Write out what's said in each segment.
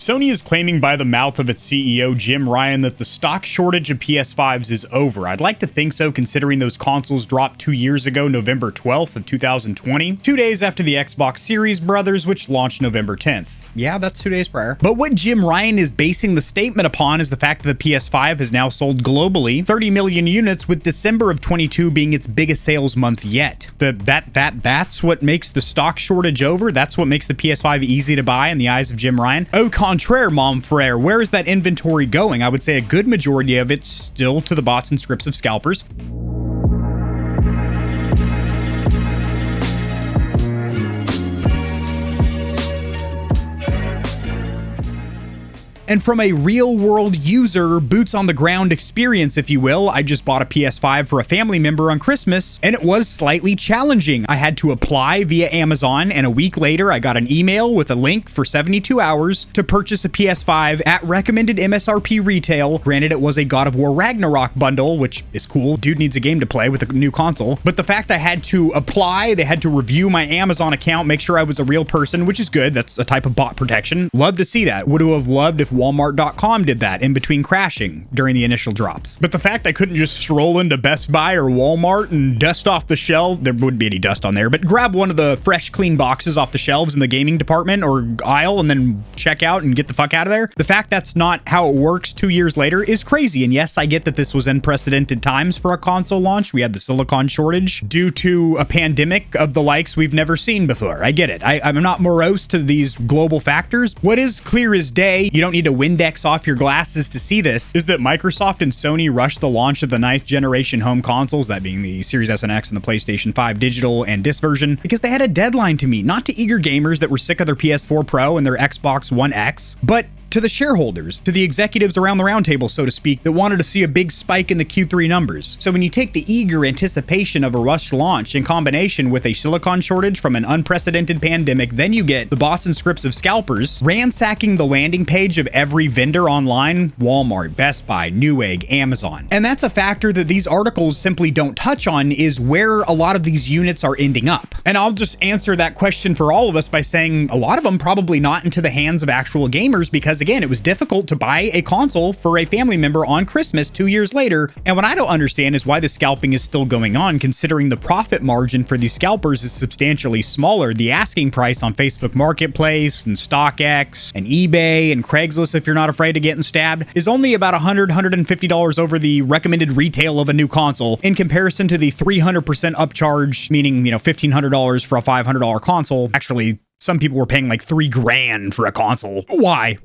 Sony is claiming by the mouth of its CEO, Jim Ryan, that the stock shortage of PS5s is over. I'd like to think so, considering those consoles dropped 2 years ago, November 12th of 2020, 2 days after the Xbox Series Brothers, which launched November 10th. Yeah, that's 2 days prior. But what Jim Ryan is basing the statement upon is the fact that the PS5 has now sold globally 30 million units, with December of 22 being its biggest sales month yet. That's what makes the stock shortage over. That's what makes the PS5 easy to buy in the eyes of Jim Ryan. Au contraire, mon frere, where is that inventory going? I would say a good majority of it's still to the bots and scripts of scalpers. And from a real-world user, boots-on-the-ground experience, if you will, I just bought a PS5 for a family member on Christmas, and it was slightly challenging. I had to apply via Amazon, and a week later, I got an email with a link for 72 hours to purchase a PS5 at recommended MSRP retail. Granted, it was a God of War Ragnarok bundle, which is cool. Dude needs a game to play with a new console. But the fact I had to apply, they had to review my Amazon account, make sure I was a real person, which is good. That's a type of bot protection. Love to see that. Would have loved if Walmart.com did that in between crashing during the initial drops. But the fact I couldn't just stroll into Best Buy or Walmart and dust off the shelf, there wouldn't be any dust on there, but grab one of the fresh, clean boxes off the shelves in the gaming department or aisle and then check out and get the fuck out of there. The fact that's not how it works 2 years later is crazy. And yes, I get that this was unprecedented times for a console launch. We had the silicon shortage due to a pandemic of the likes we've never seen before. I get it. I'm not morose to these global factors. What is clear as day, you don't need to Windex off your glasses to see this, is that Microsoft and Sony rushed the launch of the 9th generation home consoles, that being the Series S and X and the PlayStation 5 digital and disc version, because they had a deadline to meet, not to eager gamers that were sick of their PS4 Pro and their Xbox One X, but to the shareholders, to the executives around the roundtable, so to speak, that wanted to see a big spike in the Q3 numbers. So when you take the eager anticipation of a rushed launch in combination with a silicon shortage from an unprecedented pandemic, then you get the bots and scripts of scalpers ransacking the landing page of every vendor online: Walmart, Best Buy, Newegg, Amazon. And that's a factor that these articles simply don't touch on, is where a lot of these units are ending up. And I'll just answer that question for all of us by saying a lot of them probably not into the hands of actual gamers, because again, it was difficult to buy a console for a family member on Christmas 2 years later. And what I don't understand is why the scalping is still going on, considering the profit margin for these scalpers is substantially smaller. The asking price on Facebook Marketplace and StockX and eBay and Craigslist, if you're not afraid of getting stabbed, is only about $100, $150 over the recommended retail of a new console, in comparison to the 300% upcharge, meaning, $1,500 for a $500 console. Actually, some people were paying like $3,000 for a console. Why?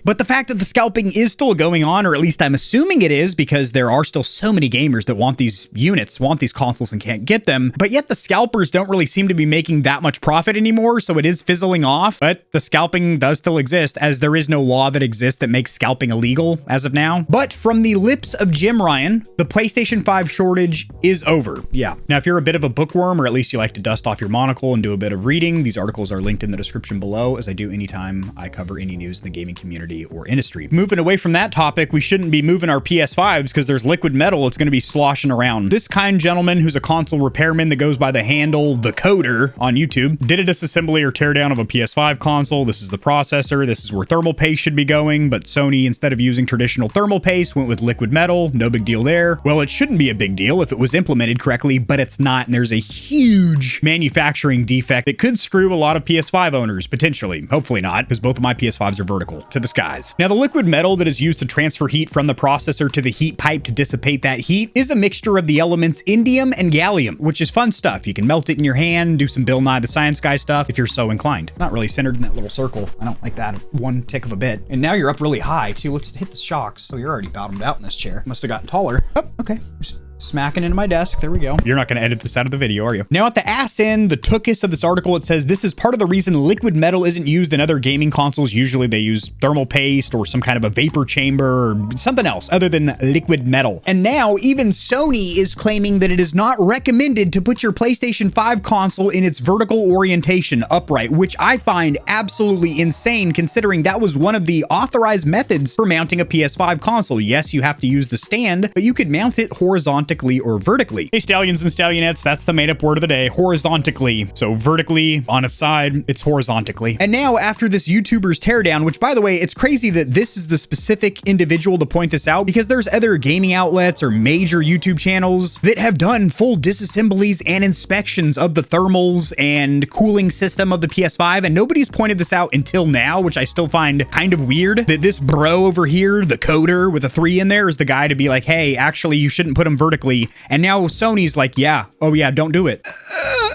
But the fact that the scalping is still going on, or at least I'm assuming it is, because there are still so many gamers that want these units, want these consoles and can't get them, but yet the scalpers don't really seem to be making that much profit anymore, so it is fizzling off. But the scalping does still exist, as there is no law that exists that makes scalping illegal as of now. But from the lips of Jim Ryan, the PlayStation 5 shortage is over. Yeah. Now, if you're a bit of a bookworm, or at least you like to dust off your monocle and do a bit of reading, these articles are linked in the description below, as I do anytime I cover any news in the gaming community or industry. Moving away from that topic, we shouldn't be moving our PS5s because there's liquid metal. It's going to be sloshing around. This kind gentleman, who's a console repairman that goes by the handle The Coder on YouTube, did a disassembly or teardown of a PS5 console. This is the processor. This is where thermal paste should be going, but Sony, instead of using traditional thermal paste, went with liquid metal. No big deal there. Well, it shouldn't be a big deal if it was implemented correctly, but it's not, and there's a huge manufacturing defect that could screw a lot of PS5 owners, potentially. Hopefully not, because both of my PS5s are vertical to the skies. Now, the liquid metal that is used to transfer heat from the processor to the heat pipe to dissipate that heat is a mixture of the elements indium and gallium, which is fun stuff. You can melt it in your hand, do some Bill Nye the Science Guy stuff if you're so inclined. Not really centered in that little circle. I don't like that one tick of a bit. And now you're up really high too. Let's hit the shocks. So you're already bottomed out in this chair. Must have gotten taller. Oh, okay. Just smacking into my desk. There we go. You're not going to edit this out of the video, are you? Now, at the ass end, the tookus of this article, it says this is part of the reason liquid metal isn't used in other gaming consoles. Usually they use thermal paste or some kind of a vapor chamber or something else other than liquid metal. And now even Sony is claiming that it is not recommended to put your PlayStation 5 console in its vertical orientation upright, which I find absolutely insane, considering that was one of the authorized methods for mounting a PS5 console. Yes, you have to use the stand, but you could mount it horizontally horizontally or vertically. Hey, Stallions and Stallionettes, that's the made up word of the day, horizontally. So vertically on its side, it's horizontally. And now after this YouTuber's teardown, which by the way, it's crazy that this is the specific individual to point this out because there's other gaming outlets or major YouTube channels that have done full disassemblies and inspections of the thermals and cooling system of the PS5, and nobody's pointed this out until now, which I still find kind of weird that this bro over here, the coder with a 3 in there, is the guy to be like, hey, actually you shouldn't put them vertically. And now Sony's like, yeah, oh yeah, don't do it.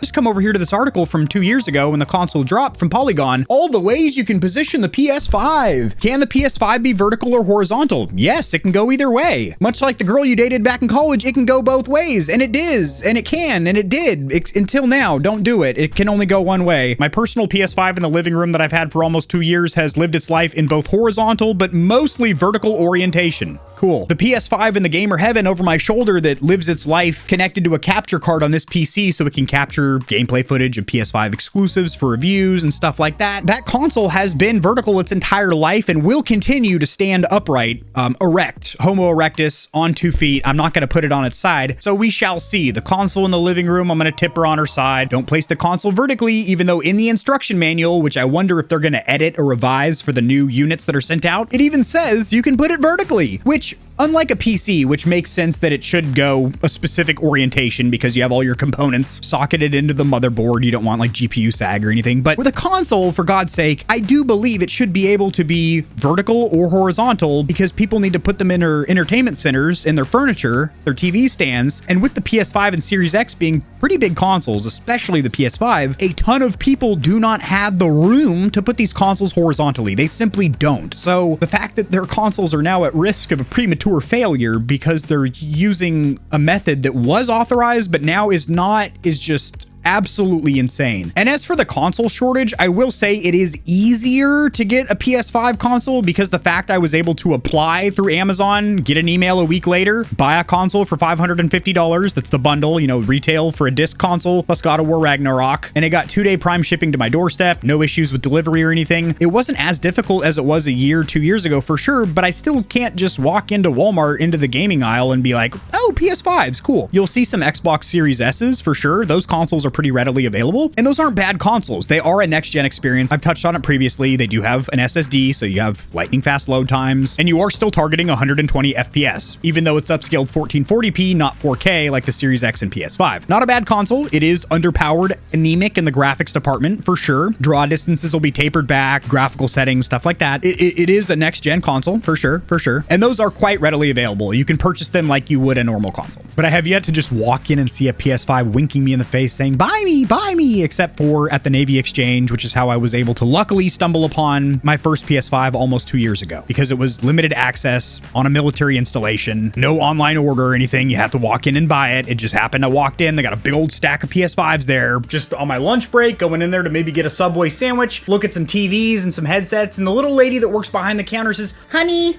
Just come over here to this article from 2 years ago when the console dropped from Polygon. All the ways you can position the PS5. Can the PS5 be vertical or horizontal? Yes, it can go either way. Much like the girl you dated back in college, it can go both ways, and it is, and it can, and it did. Until now, don't do it. It can only go one way. My personal PS5 in the living room that I've had for almost 2 years has lived its life in both horizontal, but mostly vertical orientation. Cool. The PS5 in the gamer heaven over my shoulder that lives its life connected to a capture card on this PC so it can capture gameplay footage of PS5 exclusives for reviews and stuff like that. That console has been vertical its entire life and will continue to stand upright, erect, homo erectus, on 2 feet. I'm not going to put it on its side, so we shall see. The console in the living room, I'm going to tip her on her side. Don't place the console vertically, even though in the instruction manual, which I wonder if they're going to edit or revise for the new units that are sent out, it even says you can put it vertically, which, unlike a PC, which makes sense that it should go a specific orientation because you have all your components socketed into the motherboard. You don't want like GPU sag or anything. But with a console, for God's sake, I do believe it should be able to be vertical or horizontal because people need to put them in their entertainment centers, in their furniture, their TV stands. And with the PS5 and Series X being pretty big consoles, especially the PS5, a ton of people do not have the room to put these consoles horizontally. They simply don't. So the fact that their consoles are now at risk of a premature failure because they're using a method that was authorized but now is not is just absolutely insane. And as for the console shortage, I will say it is easier to get a PS5 console because the fact I was able to apply through Amazon, get an email a week later, buy a console for $550. That's the bundle, you know, retail for a disc console plus God of War Ragnarok. And it got 2-day prime shipping to my doorstep. No issues with delivery or anything. It wasn't as difficult as it was a year, 2 years ago for sure, but I still can't just walk into Walmart into the gaming aisle and be like, oh, PS5's cool. You'll see some Xbox Series S's for sure. Those consoles are pretty readily available, and those aren't bad consoles. They are a next-gen experience. I've touched on it previously. They do have an SSD, so you have lightning fast load times, and you are still targeting 120 FPS, even though it's upscaled 1440p, not 4K like the Series X and PS5. Not a bad console. It is underpowered, anemic in the graphics department for sure. Draw distances will be tapered back, graphical settings, stuff like that. It is a next-gen console for sure, and those are quite readily available. You can purchase them like you would a normal console. But I have yet to just walk in and see a PS5 winking me in the face saying, buy me, except for at the Navy Exchange, which is how I was able to luckily stumble upon my first PS5 almost 2 years ago, because it was limited access on a military installation, no online order or anything. You have to walk in and buy it. It just happened. I walked in, they got a big old stack of PS5s there, just on my lunch break, going in there to maybe get a Subway sandwich, look at some TVs and some headsets, and the little lady that works behind the counter says, honey,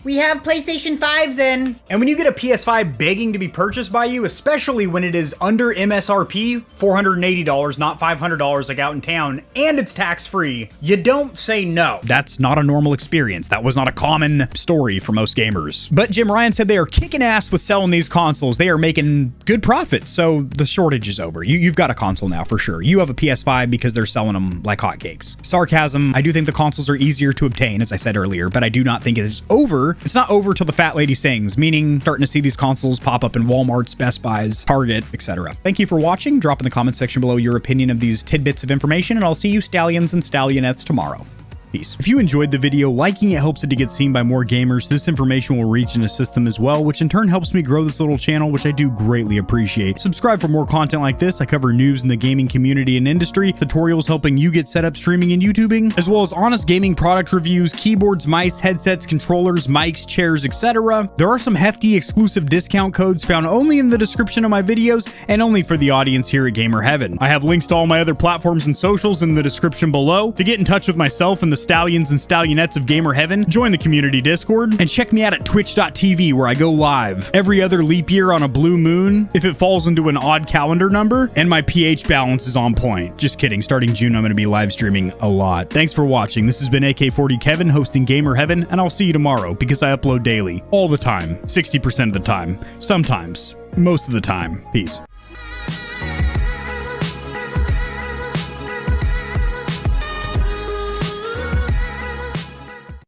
we have PlayStation 5s in. And when you get a PS5 begging to be purchased by you, especially when it is under MSRP, $480, not $500 like out in town, and it's tax-free, you don't say no. That's not a normal experience. That was not a common story for most gamers. But Jim Ryan said they are kicking ass with selling these consoles. They are making good profits, so the shortage is over. You've got a console now for sure. You have a PS5 because they're selling them like hotcakes. Sarcasm, I do think the consoles are easier to obtain, as I said earlier, but I do not think it is over. It's not over till the fat lady sings, meaning starting to see these consoles pop up in Walmart's, Best Buys, Target, etc. Thank you for watching. Drop in the comment section below your opinion of these tidbits of information, and I'll see you Stallions and Stallionettes tomorrow. Peace. If you enjoyed the video, liking it helps it to get seen by more gamers. This information will reach and assist them as well, which in turn helps me grow this little channel, which I do greatly appreciate. Subscribe for more content like this. I cover news in the gaming community and industry, tutorials helping you get set up streaming and YouTubing, as well as honest gaming product reviews, keyboards, mice, headsets, controllers, mics, chairs, etc. There are some hefty exclusive discount codes found only in the description of my videos and only for the audience here at Gamer Heaven. I have links to all my other platforms and socials in the description below. To get in touch with myself and the Stallions and Stallionettes of Gamer Heaven, join the community Discord, and check me out at twitch.tv where I go live every other leap year on a blue moon if it falls into an odd calendar number, and my pH balance is on point. Just kidding. Starting June, I'm going to be live streaming a lot. Thanks for watching. This has been AK40 Kevin hosting Gamer Heaven, and I'll see you tomorrow because I upload daily. All the time. 60% of the time. Sometimes. Most of the time. Peace.